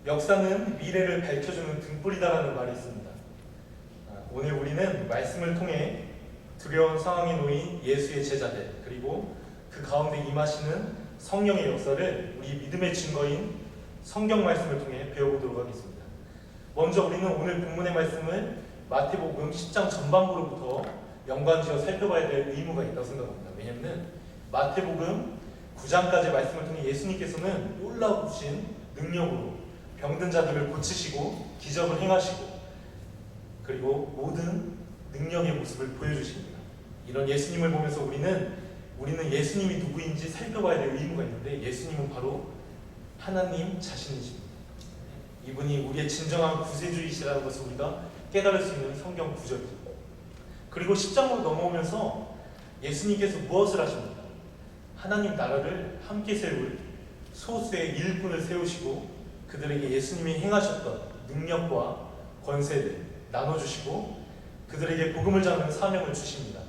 역사는 미래를 밝혀주는 등불이다라는 말이 있습니다. 오늘 우리는 말씀을 통해 두려운 상황에 놓인 예수의 제자들, 그리고 그 가운데 임하시는 성령의 역사를 우리 믿음의 증거인 성경 말씀을 통해 배워보도록 하겠습니다. 먼저 우리는 오늘 본문의 말씀을 마태복음 10장 전반부로부터 연관지어 살펴봐야 될 의무가 있다고 생각합니다. 왜냐하면 마태복음 9장까지의 말씀을 통해 예수님께서는 놀라우신 능력으로 병든 자들을 고치시고 기적을 행하시고 그리고 모든 능력의 모습을 보여주십니다. 이런 예수님을 보면서 우리는 예수님이 누구인지 살펴봐야 될 의무가 있는데, 예수님은 바로 하나님 자신이십니다. 이분이 우리의 진정한 구세주이시라는 것을 우리가 깨달을 수 있는 성경 구절이죠. 그리고 10장으로 넘어오면서 예수님께서 무엇을 하십니까? 하나님 나라를 함께 세울 소수의 일꾼을 세우시고 그들에게 예수님이 행하셨던 능력과 권세를 나눠주시고 그들에게 복음을 전하는 사명을 주십니다.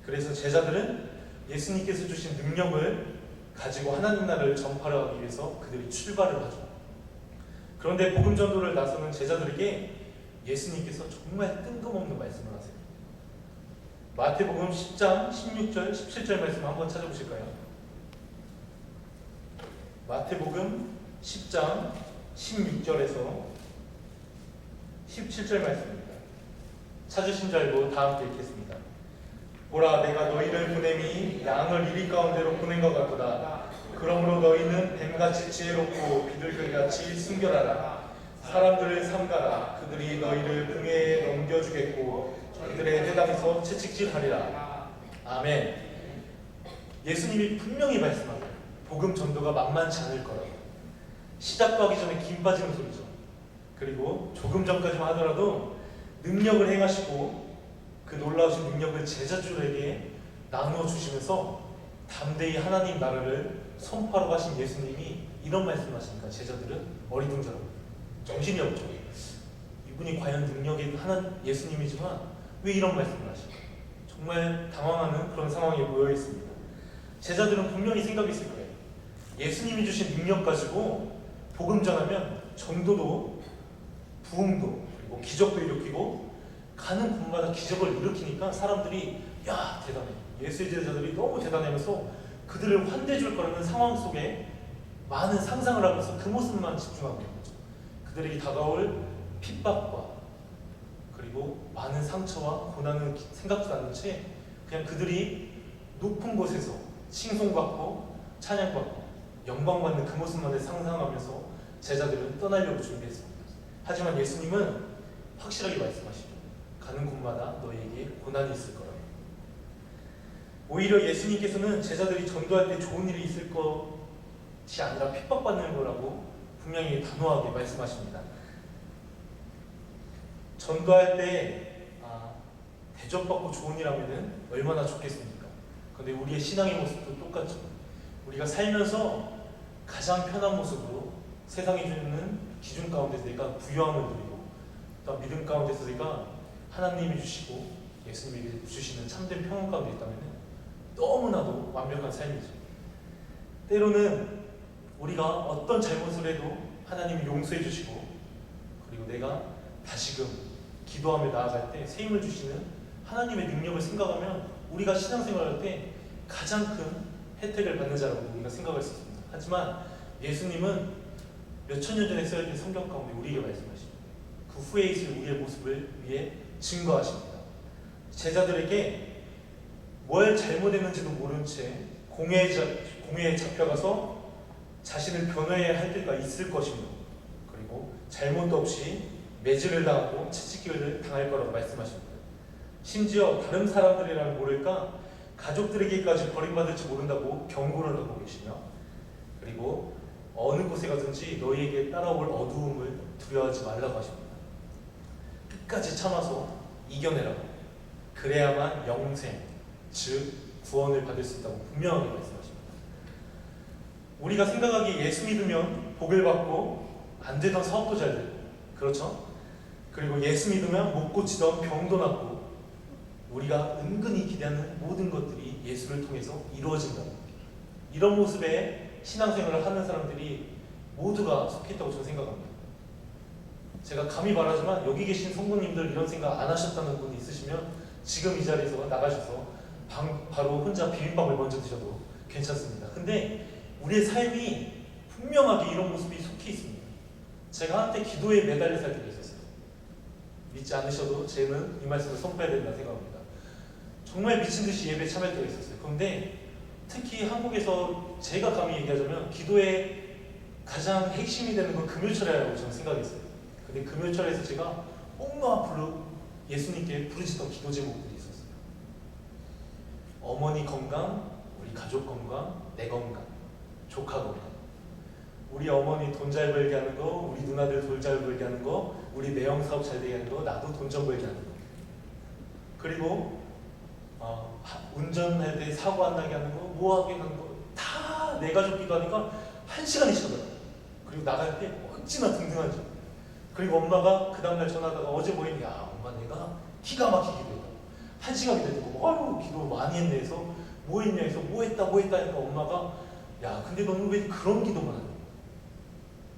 그래서 제자들은 예수님께서 주신 능력을 가지고 하나님 나라를 전파하기 위해서 그들이 출발을 하죠. 그런데 복음 전도를 나서는 제자들에게 예수님께서 정말 뜬금없는 말씀을 하세요. 마태복음 10장 16절 17절 말씀 한번 찾아보실까요? 마태복음 10장 16절에서 17절 말씀입니다. 찾으신 줄 알고 다 함께 읽겠습니다. 보라, 내가 너희를 보냄이 양을 이리 가운데로 보낸 것 같도다. 그러므로 너희는 뱀같이 지혜롭고 비둘기같이 순결하라. 사람들을 삼가라. 그들이 너희를 등에 넘겨주겠고 그들의 회당에서 채찍질하리라. 아멘. 예수님이 분명히 말씀합니다. 복음 전도가 만만치 않을 거라고. 시작도 하기 전에 김 빠지는 소리죠. 그리고 조금 전까지만 하더라도 능력을 행하시고 그 놀라우신 능력을 제자들에게 나누어 주시면서 담대히 하나님 나라를 선포하러 가신 예수님이 이런 말씀하시니까 제자들은 어리둥절하고 정신이 없죠. 이분이 과연 능력이 예수님이지만 왜 이런 말씀을 하실까? 정말 당황하는 그런 상황에 모여 있습니다. 제자들은 분명히 생각이 있을 거예요. 예수님이 주신 능력 가지고 복음 전하면 전도도 부흥도 그리고 기적도 일으키고 가는 곳마다 기적을 일으키니까 사람들이 야 대단해, 예수의 제자들이 너무 대단하면서 그들을 환대해줄 거라는 상황 속에 많은 상상을 하면서 그 모습만 집중하고 있는 거죠. 그들에게 다가올 핍박과 그리고 많은 상처와 고난을 생각도 않는 채 그냥 그들이 높은 곳에서 칭송받고 찬양받고 영광받는 그 모습만을 상상하면서 제자들은 떠나려고 준비했습니다. 하지만 예수님은 확실하게 말씀하시죠. 가는 곳마다 너희에게 고난이 있을 거라고. 오히려 예수님께서는 제자들이 전도할 때 좋은 일이 있을 것이 아니라 핍박받는 거라고 분명히 단호하게 말씀하십니다. 전도할 때 대접받고 좋은 일 하면은 얼마나 좋겠습니까? 그런데 우리의 신앙의 모습도 똑같죠. 우리가 살면서 가장 편한 모습으로 세상이 주는 기준 가운데서 내가 부유함을 누리고 또 믿음 가운데서 내가 하나님이 주시고 예수님이 주시는 참된 평안 가운데 있다면 너무나도 완벽한 삶이죠. 때로는 우리가 어떤 잘못을 해도 하나님이 용서해 주시고 그리고 내가 다시금 기도하며 나아갈 때 새 힘을 주시는 하나님의 능력을 생각하면 우리가 신앙생활할 때 가장 큰 혜택을 받는 자라고 우리가 생각할 수 있습니다. 하지만 예수님은 몇천 년 전에 써있는 성경 가운데 우리에게 말씀하십니다. 그 후에 있을 우리의 모습을 위해 증거하십니다. 제자들에게 뭘 잘못했는지도 모른 채 공회에 잡혀가서 자신을 변호해야 할 때가 있을 것이며 그리고 잘못도 없이 매질을 당하고 채찍질을 당할 거라고 말씀하십니다. 심지어 다른 사람들이라면 모를까 가족들에게까지 버림받을지 모른다고 경고를 하고 계시며 그리고 어느 곳에 가든지 너희에게 따라올 어두움을 두려워하지 말라고 하십니다. 끝까지 참아서 이겨내라고. 그래야만 영생, 즉 구원을 받을 수 있다고 분명하게 말씀하십니다. 우리가 생각하기에 예수 믿으면 복을 받고 안 되던 사업도 잘 되고 그렇죠? 그리고 예수 믿으면 못 고치던 병도 낫고 우리가 은근히 기대하는 모든 것들이 예수를 통해서 이루어진다고. 이런 모습의 신앙생활을 하는 사람들이 모두가 속했다고 저는 생각합니다. 제가 감히 말하지만 여기 계신 성도님들 이런 생각 안 하셨다는 분이 있으시면 지금 이 자리에서 나가셔서 바로 혼자 비빔밥을 먼저 드셔도 괜찮습니다. 근데 우리의 삶이 분명하게 이런 모습이 속해 있습니다. 제가 한때 기도에 매달려 살 때가 있었어요. 믿지 않으셔도 저는 이 말씀을 선포해야 된다 생각합니다. 정말 미친 듯이 예배에 참여할 때가 있었어요. 그런데 특히 한국에서 제가 감히 얘기하자면 기도의 가장 핵심이 되는 건 금요철이라고 저는 생각했어요. 근데 금요철에서 제가 옥노아프로 예수님께 부르짖던 기도 제목들이 있었어요. 어머니 건강, 우리 가족 건강, 내 건강, 조카 건강. 우리 어머니 돈 잘 벌게 하는 거, 우리 누나들 돈 잘 벌게 하는 거, 우리 매형 사업 잘 되게 하는 거, 나도 돈 좀 벌게 하는 거. 그리고 운전할 때 사고 안 나게 하는 거, 뭐 하게 하는 거 다 내 가족 기도하니까 1시간이 지나더라고요. 그리고 나갈 때 어찌나 든든하죠. 그리고 엄마가 그 다음날 전화하다가 어제 뭐 했냐, 엄마 내가 기가 막히게 기도했다. 1시간이 됐고 아유 기도 많이 했네 해서 뭐 했냐 해서 뭐 했다 하니까 엄마가 야 근데 너는 왜 그런 기도만 하냐,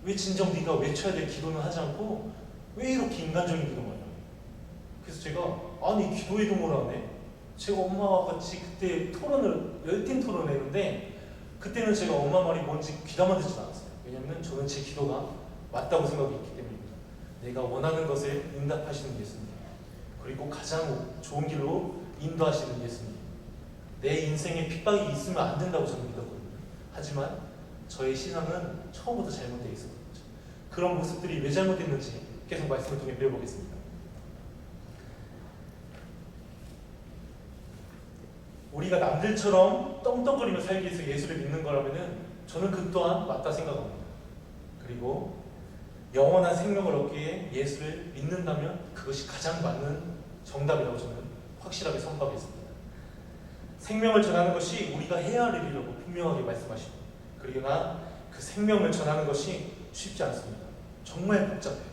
왜 진정 네가 외쳐야 될 기도는 하지 않고 왜 이렇게 인간적인 기도만 하냐. 그래서 제가 아니 기도에도 뭐라네. 제가 엄마와 같이 그때 열띤 토론을 했는데 그때는 제가 엄마 말이 뭔지 귀담아 듣지 않았어요. 왜냐하면 저는 제 기도가 맞다고 생각했기 때문입니다. 내가 원하는 것에 응답하시는 예수님, 그리고 가장 좋은 길로 인도하시는 예수님, 내 인생에 핍박이 있으면 안 된다고 저는 믿었거든요. 하지만 저의 신앙은 처음부터 잘못되어 있었거든요. 그런 모습들이 왜 잘못됐는지 계속 말씀을 통해 배워보겠습니다. 우리가 남들처럼 떵떵거리며 살기 위해서 예수를 믿는 거라면 저는 그 또한 맞다 생각합니다. 그리고 영원한 생명을 얻기에 예수를 믿는다면 그것이 가장 맞는 정답이라고 저는 확실하게 선포하겠습니다. 생명을 전하는 것이 우리가 해야 할 일이라고 분명하게 말씀하시고, 그러나 그 생명을 전하는 것이 쉽지 않습니다. 정말 복잡해요.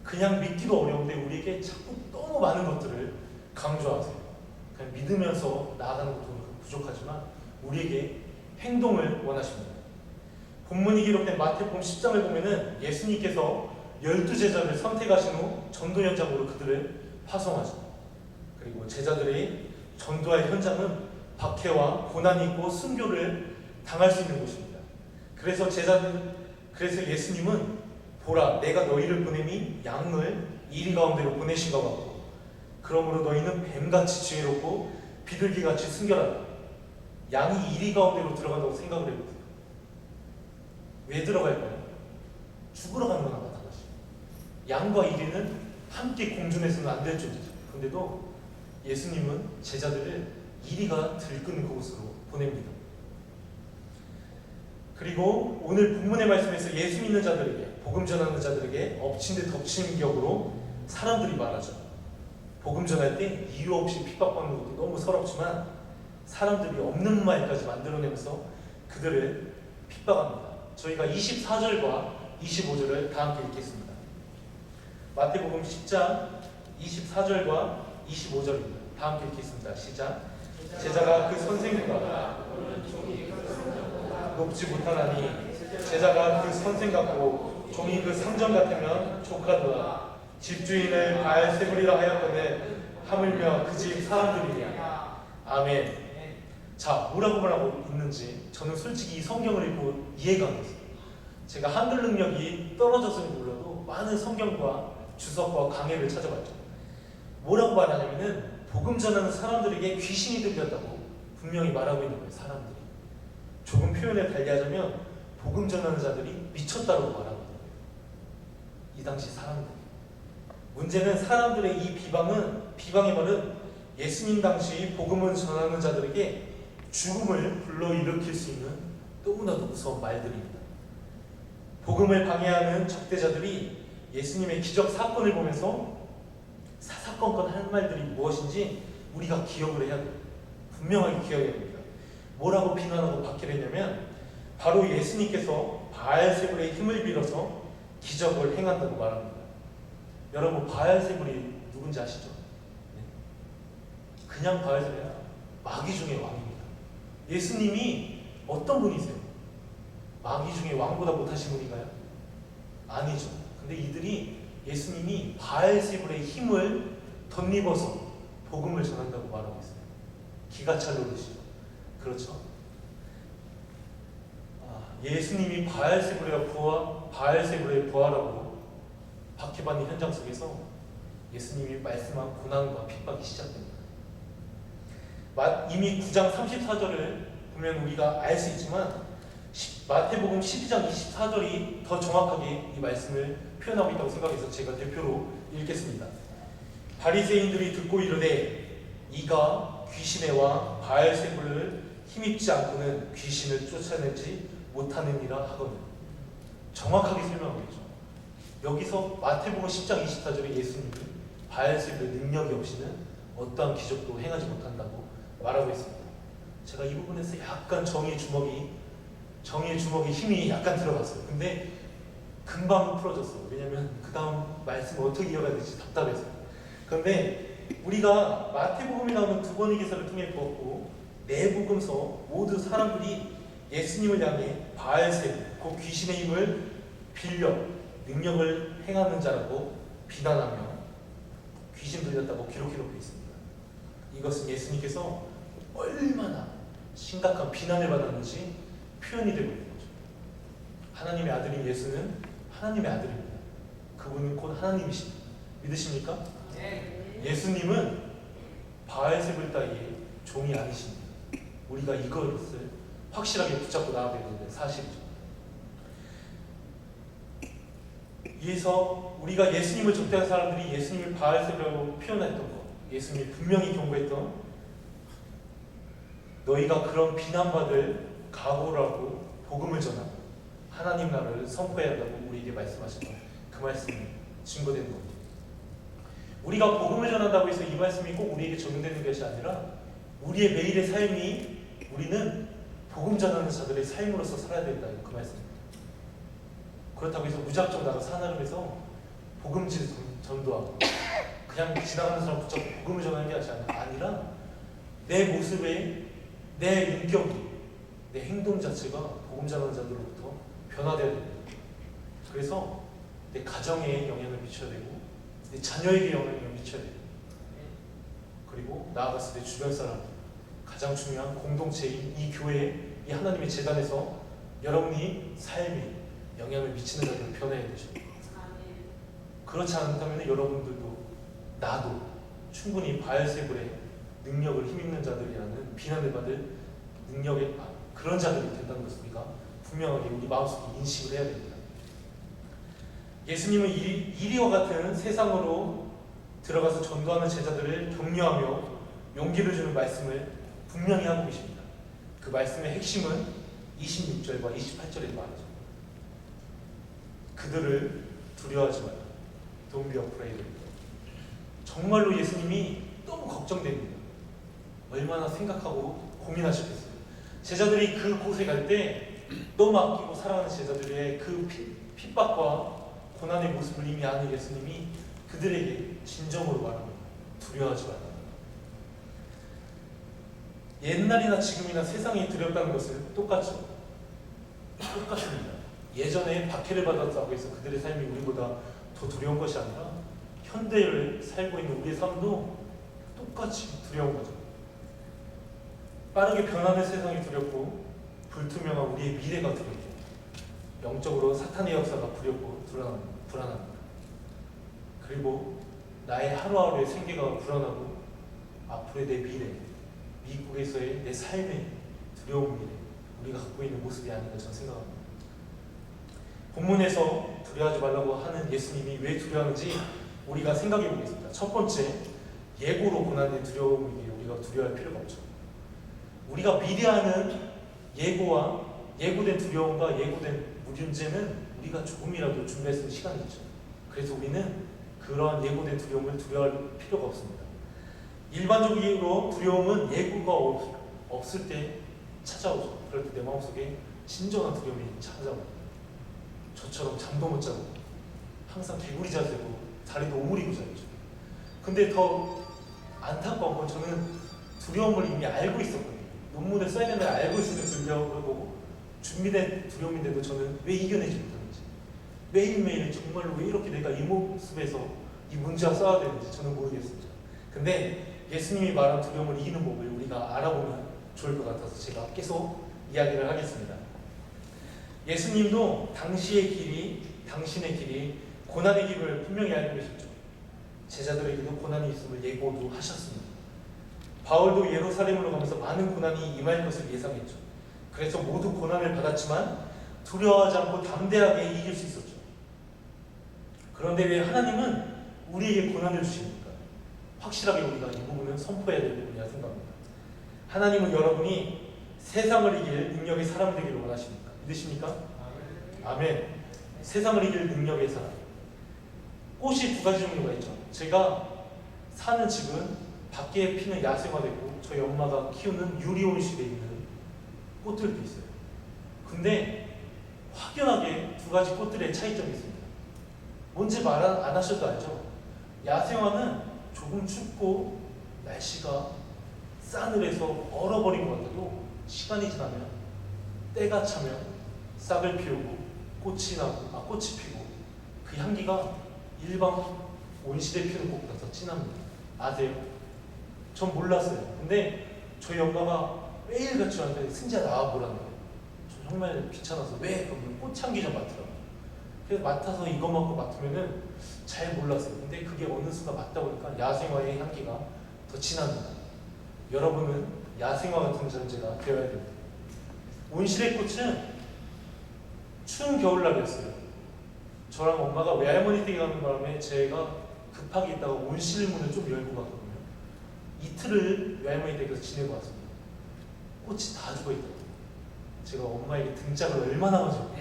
그냥 믿기도 어려운데 우리에게 자꾸 너무 많은 것들을 강조하세요. 그냥 믿으면서 나아가는 것도 부족하지만 우리에게 행동을 원하십니다. 본문이 기록된 마태복음 10장을 보면은 예수님께서 12제자를 선택하신 후 전도 현장으로 그들을 파송하죠. 그리고 제자들의 전도할 현장은 박해와 고난이 있고 순교를 당할 수 있는 곳입니다. 그래서 예수님은 보라 내가 너희를 보냄이 양을 이리 가운데로 보내신 것 같고 그러므로 너희는 뱀같이 지혜롭고 비둘기같이 순결하다. 양이 이리 가운데로 들어간다고 생각을 해보세요. 왜 들어갈까요? 죽으러 가는 거나 마찬가지. 양과 이리는 함께 공존해서는 안 될 존재죠. 그런데도 예수님은 제자들을 이리가 들끓는 그곳으로 보냅니다. 그리고 오늘 본문의 말씀에서 예수 믿는 자들에게, 복음 전하는 자들에게 엎친 데 덮친 격으로 사람들이 말하죠. 복음 전할 때 이유 없이 핍박받는 것도 너무 서럽지만 사람들이 없는 말까지 만들어내면서 그들을 핍박합니다. 저희가 24절과 25절을 다 함께 읽겠습니다. 마태복음 10장 24절과 25절입니다. 다 함께 읽겠습니다. 시작. 제자가 그 선생보다 높지 못하나니 제자가 그 선생 같고 종이 그 상전 같으면 조카도다. 집주인을 바알세불이라 하였거늘 하물며 그 집 사람들이냐. 아멘. 자, 뭐라고 말하고 있는지 저는 솔직히 이 성경을 읽고 이해가 안 됐어요. 제가 한글 능력이 떨어졌으면 몰라도 많은 성경과 주석과 강해를 찾아봤죠. 뭐라고 말하냐면은 복음 전하는 사람들에게 귀신이 들렸다고 분명히 말하고 있는 거예요. 사람들이. 조금 표현을 달리하자면 복음 전하는 자들이 미쳤다고 말하고 있는 거예요. 이 당시 사람들이. 문제는 사람들의 이 비방의 말은 예수님 당시 복음을 전하는 자들에게 죽음을 불러일으킬 수 있는 너무나도 무서운 말들입니다. 복음을 방해하는 적대자들이 예수님의 기적 사건을 보면서 사사건건 할 말들이 무엇인지 우리가 기억을 해야 돼요. 분명하게 기억해야 됩니다. 뭐라고 비난하고 박해를 했냐면 바로 예수님께서 바알세불의 힘을 빌어서 기적을 행한다고 말합니다. 여러분 바알세불이 누군지 아시죠? 네. 그냥 바알세불이 아니라 마귀 중의 왕입니다. 예수님이 어떤 분이세요? 마귀 중에 왕보다 못하신 분인가요? 아니죠. 근데 이들이 예수님이 바알세불의 힘을 덧입어서 복음을 전한다고 말하고 있어요. 기가 찰 노릇이죠. 그렇죠? 예수님이 바알세불의 부하라고 박해받는 현장 속에서 예수님이 말씀한 고난과 핍박이 시작됩니다. 이미 9장 34절을 보면 우리가 알 수 있지만 마태복음 12장 24절이 더 정확하게 이 말씀을 표현하고 있다고 생각해서 제가 대표로 읽겠습니다. 바리새인들이 듣고 이르되 이가 귀신의 왕 바알세불을 힘입지 않고는 귀신을 쫓아내지 못하느니라 하거든. 정확하게 설명하고 있죠. 여기서 마태복음 10장 24절에 예수님이 바알세불의 능력이 없이는 어떠한 기적도 행하지 못한다고 말하고 있습니다. 제가 이 부분에서 약간 정의의 주먹에 힘이 약간 들어갔어요. 근데 금방 풀어졌어요. 왜냐하면 그 다음 말씀을 어떻게 이어가야 될지 답답해서. 그런데 우리가 마태복음에 나오는 두 번의 기사를 통해 보았고 네 복음서 모두 사람들이 예수님을 향해 바알세불, 곧 귀신의 힘을 빌려 능력을 행하는 자라고 비난하며 귀신 들렸다고 기록해놓고 있습니다. 이것은 예수님께서 얼마나 심각한 비난을 받았는지 표현이 되고 있는 거죠. 하나님의 아들인 예수는 하나님의 아들입니다. 그분은 곧 하나님이십니다. 믿으십니까? 네. 예수님은 바알세불 따위의 종이 아니십니다. 우리가 이것을 확실하게 붙잡고 나가야 되는 사실이죠. 이에서 우리가 예수님을 적대한 사람들이 예수님을 바알세불이라고 표현했던 것, 예수님이 분명히 경고했던 너희가 그런 비난받을 각오를 하고 복음을 전하고 하나님 나라를 선포해야 한다고 우리에게 말씀하셨던 그 말씀이 증거되는 겁니다. 우리가 복음을 전한다고 해서 이 말씀이 꼭 우리에게 적용되는 것이 아니라 우리의 매일의 삶이 우리는 복음 전하는 자들의 삶으로서 살아야 된다, 그 말씀입니다. 그렇다고 해서 무작정 나가 산나름에서 복음질 전도하고 그냥 지나가는 사람 붙잡고 복음을 전하는 게 아니라 내 모습에 내 인격이 내 행동 자체가 복음 전하는 자들로부터 변화되어야 됩니다. 그래서 내 가정에 영향을 미쳐야 되고 내 자녀에게 영향을 미쳐야 되고 그리고 나아갔을 때 주변 사람 가장 중요한 공동체인 이 교회, 이 하나님의 재단에서 여러분이 삶에 영향을 미치는 자들을 변해야 되죠. 그렇지 않다면 여러분들도 나도 충분히 바알세불의 능력을 힘입는 자들이라는 비난을 받을 능력의 그런 자들이 된다는 것을 우리가 분명하게 우리 마음속에 인식을 해야 됩니다. 예수님은 이리와 같은 세상으로 들어가서 전도하는 제자들을 격려하며 용기를 주는 말씀을 분명히 하고 계십니다. 그 말씀의 핵심은 26절과 28절에 말하죠. 그들을 두려워하지 마라. Don't be afraid. 정말로 예수님이 너무 걱정됩니다. 얼마나 생각하고 고민하셨겠어요. 제자들이 그곳에 갈 때 너무 아끼고 사랑하는 제자들의 그 핍박과 고난의 모습을 이미 아는 예수님이 그들에게 진정으로 말합니다. 두려워하지 말라. 옛날이나 지금이나 세상이 두렵다는 것은 똑같죠. 똑같습니다. 예전에 박해를 받았다고 해서 그들의 삶이 우리보다 더 두려운 것이 아니라 현대를 살고 있는 우리의 삶도 똑같이 두려운 거죠. 빠르게 변하는 세상이 두렵고 불투명한 우리의 미래가 두렵고 영적으로 사탄의 역사가 두렵고 불안합니다. 그리고 나의 하루하루의 생계가 불안하고 앞으로의 내 미래, 미국에서의 내 삶의 두려운 미래, 우리가 갖고 있는 모습이 아닌가 저는 생각합니다. 본문에서 두려워하지 말라고 하는 예수님이 왜 두려워하는지 우리가 생각해 보겠습니다. 첫 번째, 예고로 고난의 두려움이기에 우리가 두려워할 필요가 없죠. 우리가 미래하는 예고와 예고된 두려움과 예고된 문제는 우리가 조금이라도 준비했을 시간이 있죠. 그래서 우리는 그러한 예고된 두려움을 두려워할 필요가 없습니다. 일반적으로 두려움은 예고가 없을 때 찾아오죠. 그럴 때 내 마음속에 진정한 두려움이 찾아옵니다. 저처럼 잠도 못 자고 항상 개구리 자세고 다리도 오므리고 자죠. 근데 더 안타까운 건 저는 두려움을 이미 알고 있었거든요. 논문에 써있는 걸 알고 있으면 두려워하고 준비된 두려움인데도 저는 왜 이겨내지 못하는지 매일매일 정말로 왜 이렇게 내가 이 모습에서 이 문제와 싸워야 되는지 저는 모르겠습니다. 근데 예수님이 말한 두려움을 이기는 법을 우리가 알아보면 좋을 것 같아서 제가 계속 이야기를 하겠습니다. 예수님도 당신의 길이 고난의 길을 분명히 알고 계셨죠. 제자들에게도 고난이 있음을 예고도 하셨습니다. 바울도 예루살렘으로 가면서 많은 고난이 임할 것을 예상했죠. 그래서 모두 고난을 받았지만 두려워하지 않고 담대하게 이길 수 있었죠. 그런데 왜 하나님은 우리에게 고난을 주십니까? 확실하게 우리가 이 부분은 선포해야 될 부분이라 생각합니다. 하나님은 여러분이 세상을 이길 능력의 사람 되기를 원하십니까? 믿으십니까? 아멘. 세상을 이길 능력의 사람. 꽃이 두 가지 종류가 있죠. 제가 사는 집은 밖에 피는 야생화되고 저희 엄마가 키우는 유리온실에 있는 꽃들도 있어요. 근데 확연하게 두 가지 꽃들의 차이점이 있습니다. 뭔지 말 안 하셔도 알죠? 야생화는 조금 춥고 날씨가 싸늘해서 얼어버린 것 같아도 시간이 지나면 때가 차면 싹을 피우고 꽃이 피고 그 향기가 일반 온실에 피는 꽃보다 더 진합니다. 아세요? 전 몰랐어요. 근데 저희 엄마가 매일같이 저한테 승지야 나와보라는 거예요. 저 정말 귀찮아서 왜? 그러면 꽃향기 좀 맡으라고. 그래서 맡아서 이것만큼 맡으면은 잘 몰랐어요. 근데 그게 어느 순간 맡다 보니까 야생화의 향기가 더 진합니다. 여러분은 야생화 같은 존재가 되어야 됩니다. 온실의 꽃은 추운 겨울날이었어요. 저랑 엄마가 외할머니 댁에 가는 바람에 제가 급하게 있다가 온실 문을 좀 열고 갔거든요. 이틀을 외할머니 댁에서 지내고 왔습니다. 꽃이 다 죽어있더라고요. 제가 엄마에게 등짝을 얼마나 맞았고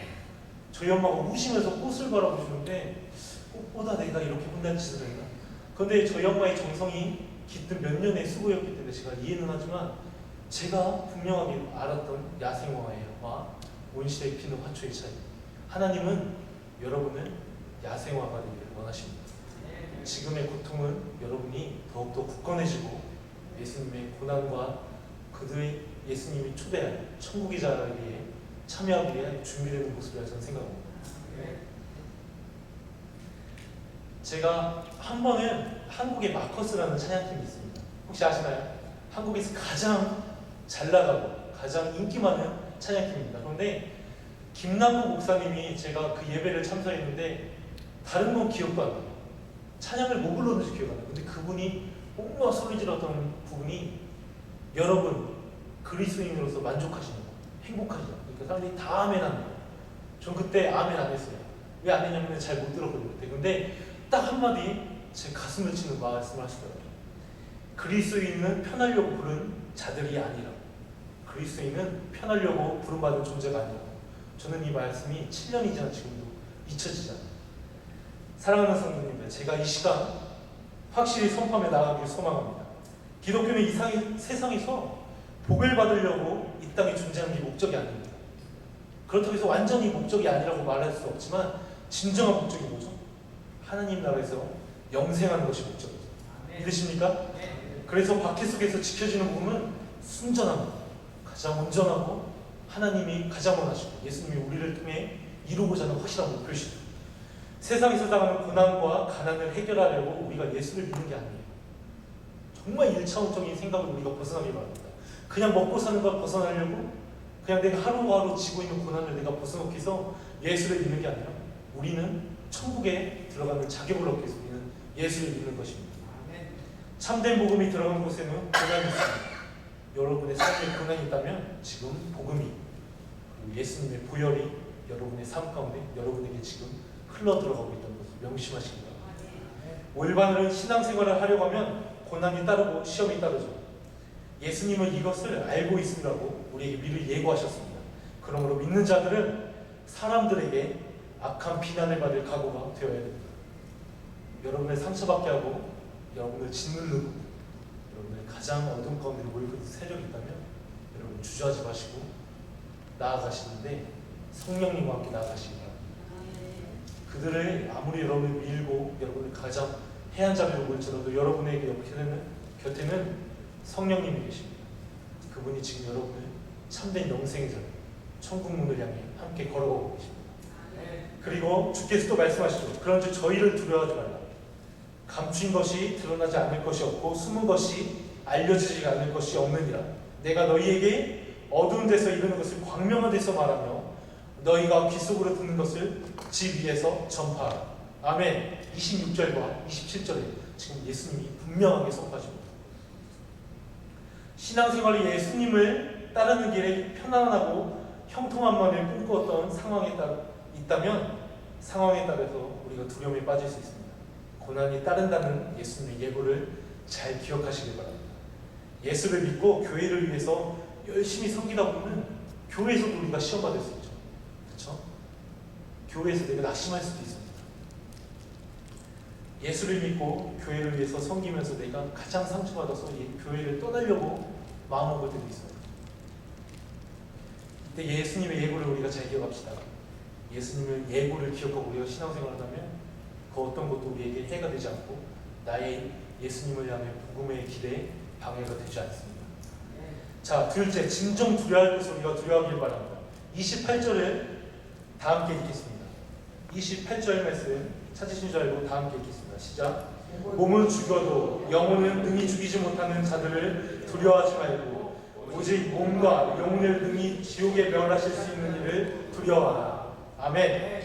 저희 엄마가 우시면서 꽃을 바라보시는데 꽃보다 내가 이렇게 혼난 짓을 했나? 그런데 저희 엄마의 정성이 깃든 몇 년의 수고였기 때문에 제가 이해는 하지만 제가 분명하게 알았던 야생화와 온실에 피는 화초의 차이. 하나님은 여러분을 야생화가 되기를 원하십니다. 지금의 고통은 여러분이 더욱더 굳건해지고 예수님의 고난과 그들의 예수님이 초대할 천국의 자리에 참여하기 위해 준비되는 모습이라 저는 생각합니다. 제가 한 번은 한국의 마커스라는 찬양팀이 있습니다. 혹시 아시나요? 한국에서 가장 잘 나가고 가장 인기 많은 찬양팀입니다. 그런데 김남국 목사님이 제가 그 예배를 참석했는데 다른 건 기억도 안 나요. 찬양을 못 불렀는지 기억 안 나요. 근데 그분이 옥막 소리 질렀던 부분이 여러분 그리스도인으로서 만족하시는 거, 행복하시죠. 그러니까 사람들이 다 아멘 하는 거예요. 전 그때 아멘 안 했어요. 왜 안 했냐면 잘 못 들었거든요. 근데 딱 한마디 제 가슴을 치는 말씀을 하시더라고요. 그리스도인은 편하려고 부른 자들이 아니라 그리스도인은 편하려고 부름받은 존재가 아니라. 저는 이 말씀이 7년이 지난 지금도 잊혀지지 않아요. 사랑하는 성도님들, 제가 이 시간 확실히 선포하며 나가길 소망합니다. 기독교는 이 세상에서 복을 받으려고 이 땅에 존재하는 게 목적이 아닙니다. 그렇다고 해서 완전히 목적이 아니라고 말할 수 없지만 진정한 목적이 뭐죠? 하나님 나라에서 영생하는 것이 목적이죠. 믿으십니까? 그래서 박해 속에서 지켜지는 복음은 순전합니다. 가장 온전하고 하나님이 가장 원하시고 예수님이 우리를 통해 이루고자 하는 확실한 목표시죠. 세상에서 당하는 고난과 가난을 해결하려고 우리가 예수를 믿는 게 아니에요. 정말 1차원적인 생각을 우리가 벗어나기 바랍니다. 그냥 먹고 사는 걸 벗어나려고 그냥 내가 하루하루 지고 있는 고난을 내가 벗어놓기 위해서 예수를 믿는 게 아니라 우리는 천국에 들어가는 자격을 얻기 위해서 우리는 예수를 믿는 것입니다. 참된 복음이 들어간 곳에는 고난이 있습니다. 여러분의 삶에 고난이 있다면 지금 복음이 그리고 예수님의 보혈이 여러분의 삶 가운데 여러분에게 지금 흘러 들어가고 있다는 것을 명심하시기 바랍니다. 올바른 신앙생활을 하려고 하면 고난이 따르고 시험이 따르죠. 예수님은 이것을 알고 있으라고 우리에게 미리 예고하셨습니다. 그러므로 믿는 자들은 사람들에게 악한 비난을 받을 각오가 되어야 됩니다. 여러분을 상처받게 하고 여러분을 짓누르고 여러분을 가장 어둠 가운데 몰고 있는 세력이 있다면 여러분 주저하지 마시고 나아가시는데 성령님과 함께 나아가시기 바랍니다. 그들을 아무리 여러분을 밀고 여러분을 가장 해안잡이로 볼지라도 여러분에게 곁에는 성령님이 계십니다. 그분이 지금 여러분을 참된 영생의 자리 천국 문을 향해 함께 걸어가고 계십니다. 그리고 주께서 또 말씀하시죠. 그런즉 저희를 두려워하지 말라. 감춘 것이 드러나지 않을 것이 없고 숨은 것이 알려지지 않을 것이 없느니라. 내가 너희에게 어두운 데서 이르는 것을 광명한 데서 말하며 너희가 귀 속으로 듣는 것을 집 위에서 전파하라. 아멘. 26절과 27절에 지금 예수님이 분명하게 선포하십니다. 신앙생활이 예수님을 따르는 길에 편안하고 형통함만을 꿈꾸었던 상황에 있다면 상황에 따라서 우리가 두려움에 빠질 수 있습니다. 고난이 따른다는 예수님의 예고를 잘 기억하시길 바랍니다. 예수를 믿고 교회를 위해서 열심히 섬기다 보면 교회에서도 우리가 시험받을 수 있죠. 그렇죠? 교회에서 내가 낙심할 수도 있습니다. 예수를 믿고 교회를 위해서 섬기면서 내가 가장 상처받아서 이 교회를 떠나려고 마음먹을 때도 있어요. 이때 예수님의 예고를 우리가 잘 기억합시다. 예수님의 예고를 기억하고 우리가 신앙생활을 하면 그 어떤 것도 우리에게 해가 되지 않고 나의 예수님을 향해 복음의 길에 방해가 되지 않습니다. 자, 둘째, 진정 두려워할 것을 우리가 두려워하길 바랍니다. 28절을 다 함께 읽겠습니다. 28절 말씀 찾으신 줄 알고 다 함께 읽겠습니다. 시작. 몸은 죽여도 영혼은 능히 죽이지 못하는 자들을 두려워하지 말고 오직 몸과 영혼을 능히 지옥에 멸하실 수 있는 이를 두려워하라. 아멘.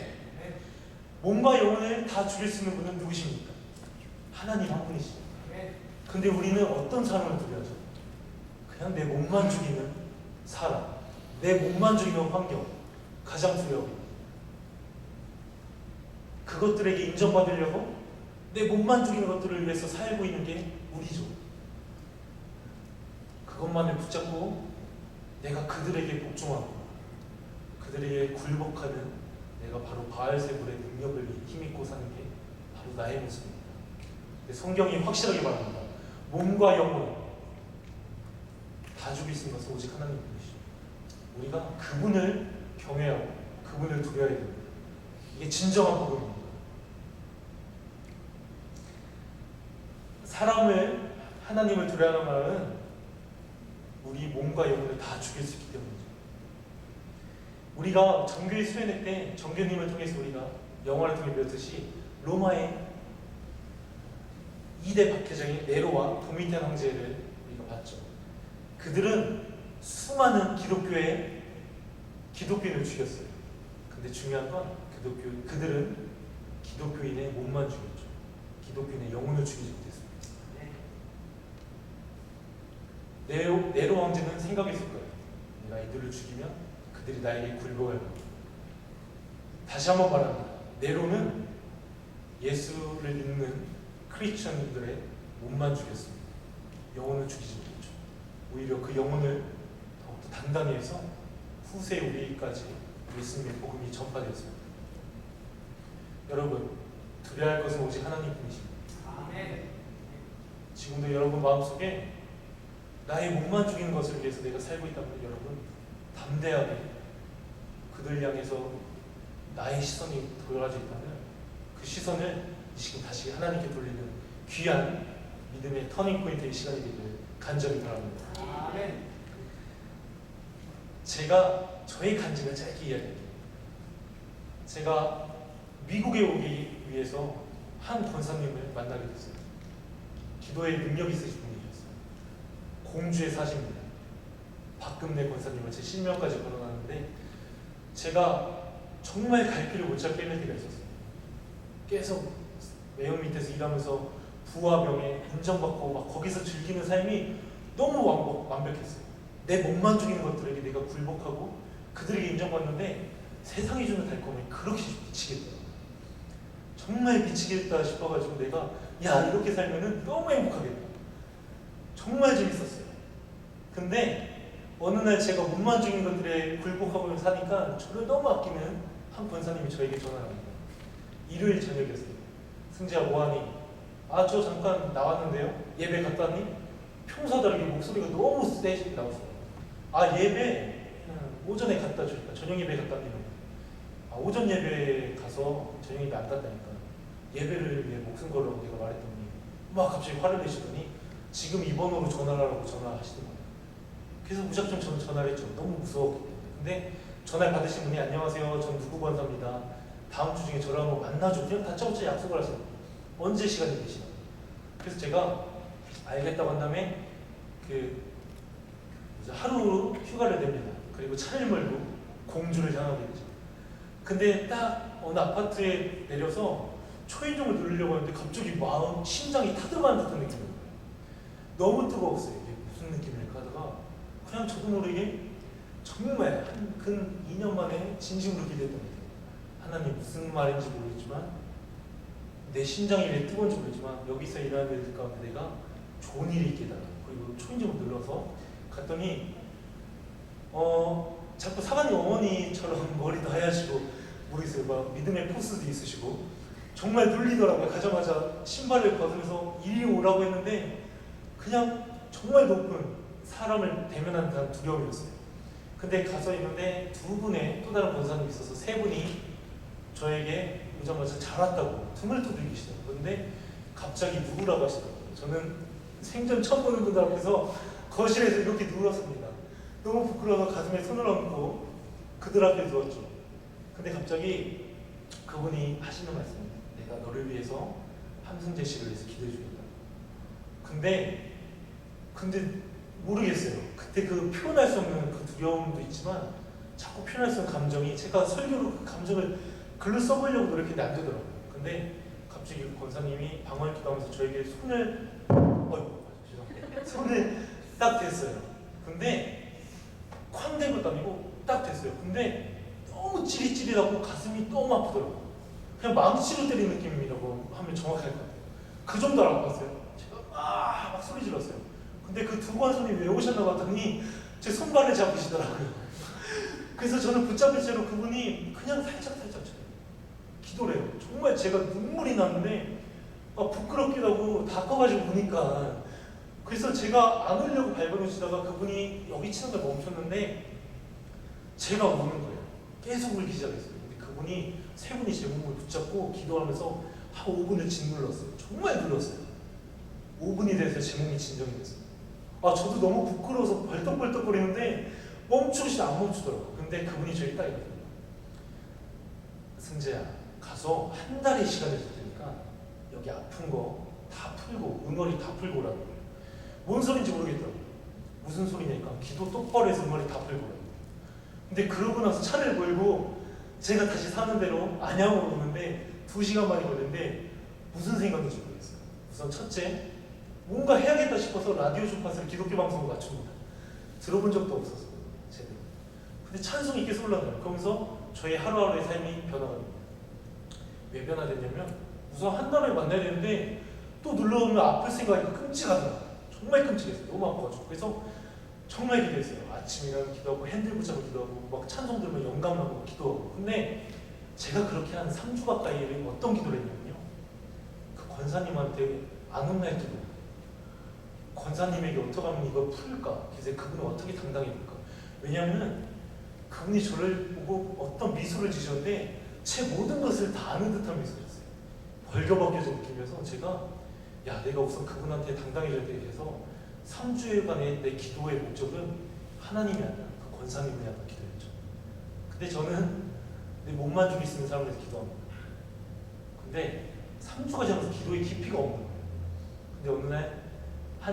몸과 영혼을 다 죽일 수 있는 분은 누구십니까? 하나님 한 분이십니다. 근데 우리는 어떤 사람을 두려워하죠? 그냥 내 몸만 죽이는 사람, 내 몸만 죽이는 환경, 가장 두려워합니다. 그것들에게 인정받으려고 내 몸만 죽이는 것들을 위해서 살고 있는 게 우리죠. 그것만을 붙잡고 내가 그들에게 복종하고 그들에게 굴복하는 내가 바로 바알세불의 능력을 힘입고 사는 게 바로 나의 모습입니다. 근데 성경이 확실하게 말합니다. 몸과 영혼 다 죽일 수 있는 것은 오직 하나님 분이시죠. 우리가 그분을 경외하고 그분을 두려워해야 됩니다. 이게 진정한 복음입니다. 사람을 하나님을 두려워하는 말은 우리 몸과 영혼을 다 죽일 수 있기 때문이죠. 우리가 정교회 수련회 때 정교님을 통해서 우리가 영화를 통해 배웠듯이 로마의 2대 박해장인 네로와 도미티안 황제를 우리가 봤죠. 그들은 수많은 기독교인을 죽였어요. 근데 중요한 건 그들은 기독교인의 몸만 죽였죠. 기독교인의 영혼을 죽이지 못했습니다. 네로 왕제는 생각했을 거예요. 내가 이들을 죽이면 그들이 나에게 굴복할 겁니다. 다시 한번 말합니다. 네로는 예수를 믿는 크리스천들의 몸만 죽였습니다. 영혼을 죽이지 못했죠. 오히려 그 영혼을 더욱더 단단히 해서 후세 우리까지 예수님의 복음이 전파되었습니다. 여러분, 두려워할 것은 오직 하나님뿐이십니다. 아멘. 지금도 여러분 마음속에 나의 몸만 죽이는 것을 위해서 내가 살고 있다면 여러분 담대하게 그들 향해서 나의 시선이 돌아져 있다면 그 시선을 지금 다시 하나님께 돌리는 귀한 믿음의 터닝포인트의 시간이 되기를 간절히 바랍니다. 아멘. 제가 저의 간증을 짧게 이야기할게요. 제가 미국에 오기 위해서 한 권사님을 만나게 됐어요. 기도에 능력 있으신 분이셨어요. 공주에 사십니다. 박금래 권사님을 제 실명까지 걸어놨는데 제가 정말 갈 길을 못 찾게 할 때가 있었어요. 계속 매형 밑에서 일하면서 부와 명예 인정받고 막 거기서 즐기는 삶이 너무 완벽했어요. 내 몸만 죽이는 것들에게 내가 굴복하고 그들에게 인정받는데 세상이 주는 달콤함이 그렇게 미치겠다. 정말 미치겠다 싶어가지고 내가 야 이렇게 살면은 너무 행복하겠다. 정말 재밌었어요. 근데 어느 날 제가 몸만 죽이는 것들에 굴복하고 사니까 저를 너무 아끼는 한 권사님이 저에게 전화를 합니다. 일요일 저녁이었어요. 승재야 뭐하니? 아 저 잠깐 나왔는데요. 예배 갔다 왔니? 평소와 다르게 목소리가 너무 세게 나왔어요. 아 예배 오전에 갔다 주니까 저녁 예배 갔다 왔니? 아 오전 예배 가서 저녁 예배 안 갔다니까. 예배를 위해 목숨 걸라고 내가 말했더니 막 갑자기 화를 내시더니 지금 이 번호로 전화를 하라고 전화하시는 거예요. 그래서 무작정 저는 전화를 했죠. 너무 무서웠기 때문에. 근데 전화를 받으신 분이 안녕하세요. 전 누구 권사입니다. 다음 주 중에 저를 한번 만나줘. 그냥 다짜고짜 약속을 하세요. 언제 시간이 되시나. 그래서 제가 알겠다고 한 다음에 하루 휴가를 냅니다. 그리고 차를 몰고 공주를 향하게 되죠. 근데 딱 어느 아파트에 내려서 초인종을 누르려고 하는데 갑자기 심장이 타들어가는 듯한 느낌이 들어요. 너무 뜨거웠어요. 이게 무슨 느낌일까 하다가 그냥 저도 모르게 정말 근 2년 만에 진심으로 기대했던 거예요. 하나님 무슨 말인지 모르겠지만 내 심장이 왜 뜨거운지 모르지만 여기서 일하는 애들 가운데 내가 좋은 일이 있겠다. 그리고 초인종을 눌러서 갔더니 자꾸 사관님 어머니처럼 머리도 하얗시고 모르겠어요. 막 믿음의 포스도 있으시고 정말 눌리더라고요. 가자마자 신발을 벗으면서 이리 오라고 했는데 그냥 정말 높은 사람을 대면한 듯한 두려움이었어요. 근데 가서 있는데 두 분의 또 다른 권사님이 있어서 세 분이 저에게 오자마자 잘 왔다고 틈을 두들기시더라고요. 그런데 갑자기 누구라고 하시더라고요. 저는 생전 처음 보는 분들 앞에서 거실에서 이렇게 누웠습니다. 너무 부끄러워서 가슴에 손을 얹고 그들 앞에 누웠죠. 근데 갑자기 그분이 하시는 말씀입니다. 내가 너를 위해서 함승재 씨를 위해서 기도해 주겠다. 근데 모르겠어요. 그때 그 표현할 수 없는 그 두려움도 있지만 자꾸 표현할 수 없는 감정이 제가 설교로 그 감정을 글로 써보려고 노력했는데 안 되더라고요. 근데 갑자기 그 권사님이 방언을 기도하면서 저에게 손을 딱 댔어요. 근데 쾅 댄 것도 아니고 딱 됐어요. 근데 너무 찌릿찌릿하고 가슴이 너무 아프더라고요. 그냥 망치로 때린 느낌이라고 하면 정확할 것 같아요. 그 정도로 아팠어요. 제가 막 소리 질렀어요. 근데 그 두 권사님이 왜 오셨나 봤더니 제 손발을 잡으시더라고요. 그래서 저는 붙잡힌 채로 그분이 그냥 살짝 기도를 해요. 정말 제가 눈물이 나는데 부끄럽기도 하고 다 커가지고 보니까 그래서 제가 안 울려고 발버둥치다가 그분이 여기 치는 걸 멈췄는데 제가 우는 거예요. 계속 울기 시작했어요. 근데 그분이 세 분이 제 몸을 붙잡고 기도하면서 한 5분을 짓눌렀어요. 정말 눌렀어요. 5분이 돼서 제 몸이 진정이 됐어요. 저도 너무 부끄러워서 벌떡벌떡거리는데 멈추시 안 멈추더라고요. 근데 그분이 저희 딱 이러더라고요. 승재야, 가서 한 달의 시간을 줄 테니까 여기 아픈 거 다 풀고 응어리 다 풀고 오라고. 뭔 소린지 모르겠더라고요. 무슨 소리냐니까 기도 똑바로 해서 응어리 다 풀고 오라고. 근데 그러고 나서 차를 몰고 제가 다시 사는 대로 안양으로 오는데 2시간 만이 걸렸는데 무슨 생각인지 모르겠어요. 우선 첫째, 뭔가 해야겠다 싶어서 라디오 주파수를 기독교 방송으로 맞춥니다. 들어본 적도 없어서 제대로. 근데 찬송이 계속 올라가요. 그러면서 저의 하루하루의 삶이 변화합니다. 왜 변화됐냐면 우선 한 달에 만나야 되는데 또 눌러오면 아플 생각이 끔찍하더라고요. 정말 끔찍했어요. 너무 아파가지고. 그래서 정말 기도했어요. 아침에 일어나면 기도하고 핸들 붙잡고 기도하고 막 찬송 들으면 영감나고 기도하고. 근데 제가 그렇게 한 3주 가까이를 어떤 기도를 했냐면요. 그 권사님한테 안 혼날 기도. 권사님에게 어떻게 하면 이걸 풀까? 그래서 그분은 어떻게 당당해볼까? 왜냐하면 그분이 저를 보고 어떤 미소를 지셨는데 제 모든 것을 다 아는 듯한 미소였어요. 벌겨벗겨진 느낌이어서 제가 내가 우선 그분한테 당당해져야 돼. 그래서 3주일간의 내 기도의 목적은 하나님이 아니라 그 권사님을 향한 기도였죠. 근데 저는 내 몸만 죽이 쓰는 사람을 위해서 기도합니다. 근데 3주가 지나서 기도의 깊이가 없는 거예요. 근데 어느 날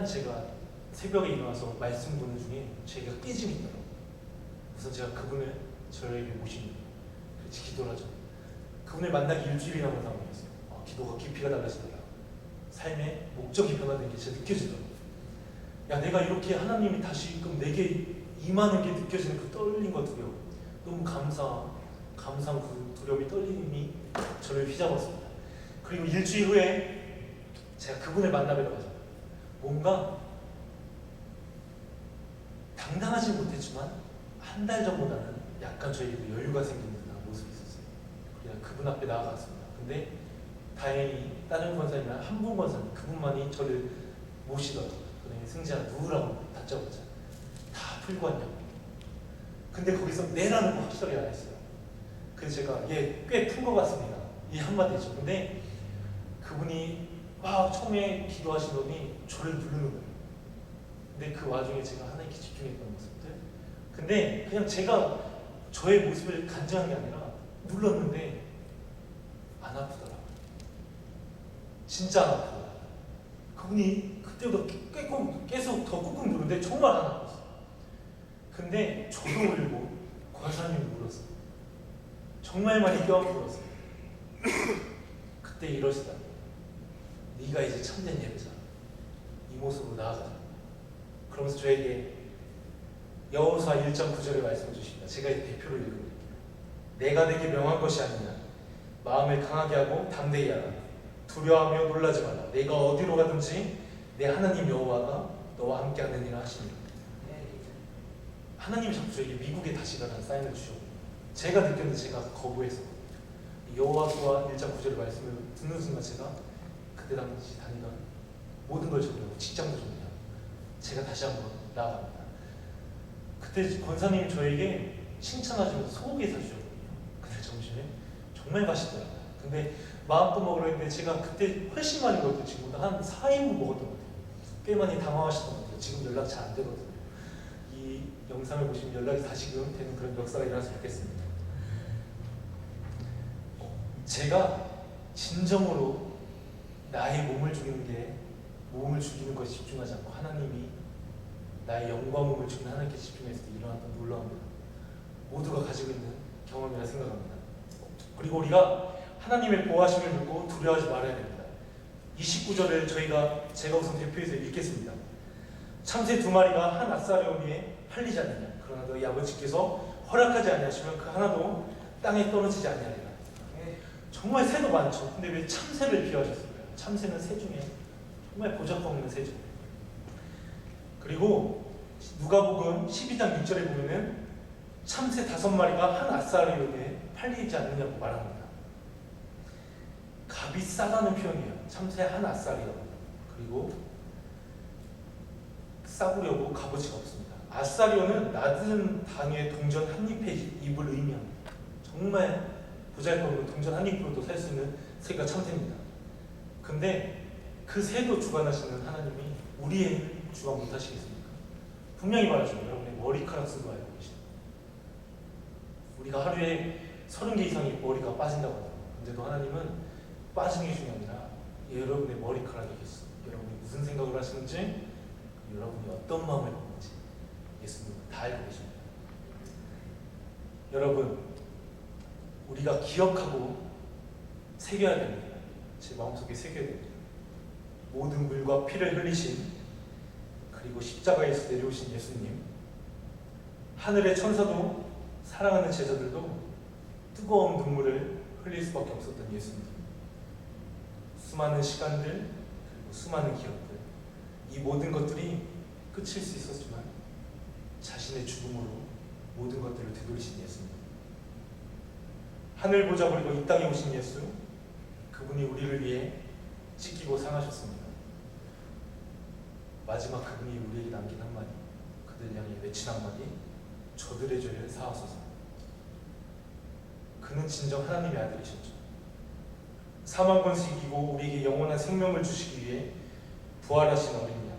제가 새벽에 일어나서 말씀 보는 중에 제가 깨짐이 있더라고요. 우선 제가 그분을 저에게 모십니다. 같이 기도를 하죠. 그분을 만나기 일주일이 남은 상황이었어요. 기도가 깊이가 달라지더라. 삶의 목적이 변화된 게 진짜 느껴지더라고요. 내가 이렇게 하나님이 다시금 내게 임하는 게 느껴지는 그 떨림과 두려움. 너무 감사한 그 두려움이 떨림이 저를 휘잡았습니다. 그리고 일주일 후에 제가 그분을 만나뵈러 가죠. 뭔가 당당하지 못했지만 한 달 전보다는 약간 저에게도 여유가 생기는 듯한 모습이 있었어요. 그냥 그분 앞에 나아갔습니다. 근데 다행히 다른 권사님이랑 한 분 권사님 그분만이 저를 모시더라고요. 그러니 승재야 누구라고 다짜고짜 다 풀고 왔냐고. 근데 거기서 내라는 거 확실하게 안 했어요. 그래서 제가 꽤 푼 것 같습니다. 이 한마디죠. 근데 그분이 막 처음에 기도하시더니 저를 누르는 거예요. 근데 그 와중에 제가 하나님께 집중했던 모습들. 근데 그냥 제가 저의 모습을 간증한 게 아니라 눌렀는데 진짜 안 아프고 그분이 그때보다 계속 더 꾹꾹 누르는데 정말 안 아팠어. 근데 저도 울고 권사님이 울었어. 정말 많이 껴안고 그때 이러시다. 네가 이제 참된 예배자. 이 모습으로 나아가자. 그러면서 저에게 여호수아 1장 9절의 말씀을 주십니다. 제가 이제 대표를 읽어드릴게요. 내가 내게 명한 것이 아니냐. 마음을 강하게 하고 담대히 하라. 두려워하며 놀라지 마라. 내가 어디로 가든지 내 하나님 여호와가 너와 함께 하느니라 하시니. 하나님이 자꾸 저에게 미국에 다시 가라는 사인을 주셨고 제가 느꼈는데 제가 거부해서 여호수아 1장 9절의 말씀을 듣는 순간 제가 그때 당시 다니던 모든 걸 정리하고 직장도 정리하고 제가 다시 한번 나아갑니다. 그때 권사님이 저에게 칭찬하시면서 소고기 사주셨거든요. 그때 점심에 정말 맛있더라고요. 근데 마음껏 먹으려 했는데 제가 그때 훨씬 많이 먹었던 친구보다 한 4인분 먹었던 것 같아요. 꽤 많이 당황하셨던 것 같아요. 지금 연락 잘 안 되거든요. 이 영상을 보시면 연락이 다시금 되는 그런 역사가 일어났으면 좋겠습니다. 제가 진정으로 나의 몸을 죽이는 것에 집중하지 않고 하나님이 나의 영과 몸을 죽이는 하나님께 집중했을 때 일어났던 놀라움입니다. 모두가 가지고 있는 경험이라 생각합니다. 그리고 우리가 하나님의 보호하심을 믿고 두려워하지 말아야 됩니다. 29절을 제가 우선 대표해서 읽겠습니다. 참새 2마리가 한 아싸리온 위에 팔리지 않느냐. 그러나 너희 아버지께서 허락하지 아니하시면 그 하나도 땅에 떨어지지 아니하리라. 정말 새도 많죠. 근데 왜 참새를 비유하셨을까요? 참새는 새 중에 정말 보잘것없는 새죠. 그리고 누가복음 12장 6절에 보면은 참새 5마리가 한 아싸리온에 팔리지 않느냐고 말합니다. 값이 싸다는 표현이에요. 참새 한 아싸리온. 그리고 싸구려고 값어치가 없습니다. 아싸리온은 낮은 당의 동전 한 잎의 잎을 의미합니다. 정말 보잘것없는 동전 한 잎으로도 살 수 있는 새가 참새입니다. 근데 그 새도 주관하시는 하나님이 우리의 주관 못하시겠습니까? 분명히 말하죠. 여러분의 머리카락 쓰고 알고 계십니다. 우리가 하루에 30개 이상의 머리가 빠진다고 하죠. 근데도 하나님은 빠지는 게 중요한 게 아니라 여러분의 머리카락이겠어. 여러분이 무슨 생각을 하시는지, 여러분이 어떤 마음을 먹는지 예수님은 다 알고 계십니다. 여러분, 우리가 기억하고 새겨야 됩니다. 제 마음속에 새겨야 됩니다. 모든 물과 피를 흘리신, 그리고 십자가에서 내려오신 예수님, 하늘의 천사도 사랑하는 제자들도 뜨거운 눈물을 흘릴 수밖에 없었던 예수님. 수많은 시간들, 그리고 수많은 기억들, 이 모든 것들이 끝일 수 있었지만 자신의 죽음으로 모든 것들을 되돌리신 예수님. 하늘 보좌 버리고 이 땅에 오신 예수, 그분이 우리를 위해 찢기고 상하셨습니다. 마지막 그분이 우리에게 남긴 한마디, 그들 향해 외친 한마디, 저들의 죄를 사하소서. 그는 진정 하나님의 아들이셨죠. 사망 권세 이기고 우리에게 영원한 생명을 주시기 위해 부활하신 어린 양,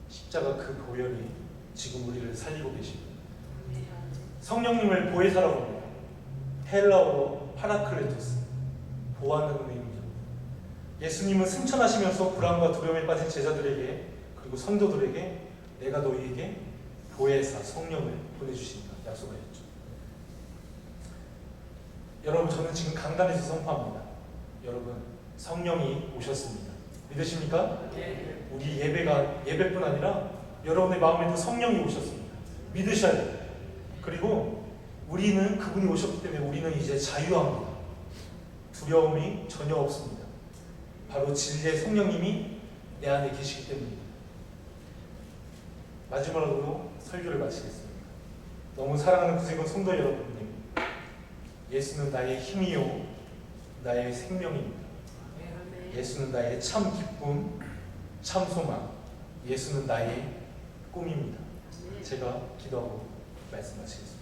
십자가 그 보혈이 지금 우리를 살리고 계십니다. 성령님을 보혜사라고 합니다. 헬라어로 파라클레토스, 보호하는 의미입니다. 예수님은 승천하시면서 불안과 두려움에 빠진 제자들에게, 그리고 성도들에게 내가 너희에게 보혜사 성령을 보내주신다 약속하셨죠. 여러분, 저는 지금 강단에서 선포합니다. 여러분, 성령이 오셨습니다. 믿으십니까? 네. 우리 예배뿐 아니라 여러분의 마음에도 성령이 오셨습니다. 믿으셔야 돼요. 그리고 우리는 그분이 오셨기 때문에 우리는 이제 자유합니다. 두려움이 전혀 없습니다. 바로 진리의 성령님이 내 안에 계시기 때문입니다. 마지막으로 설교를 마치겠습니다. 너무 사랑하는 구세군 성도 여러분님, 예수는 나의 힘이요 나의 생명입니다. 예수는 나의 참 기쁨, 참 소망, 예수는 나의 꿈입니다. 제가 기도하고 말씀 마치겠습니다.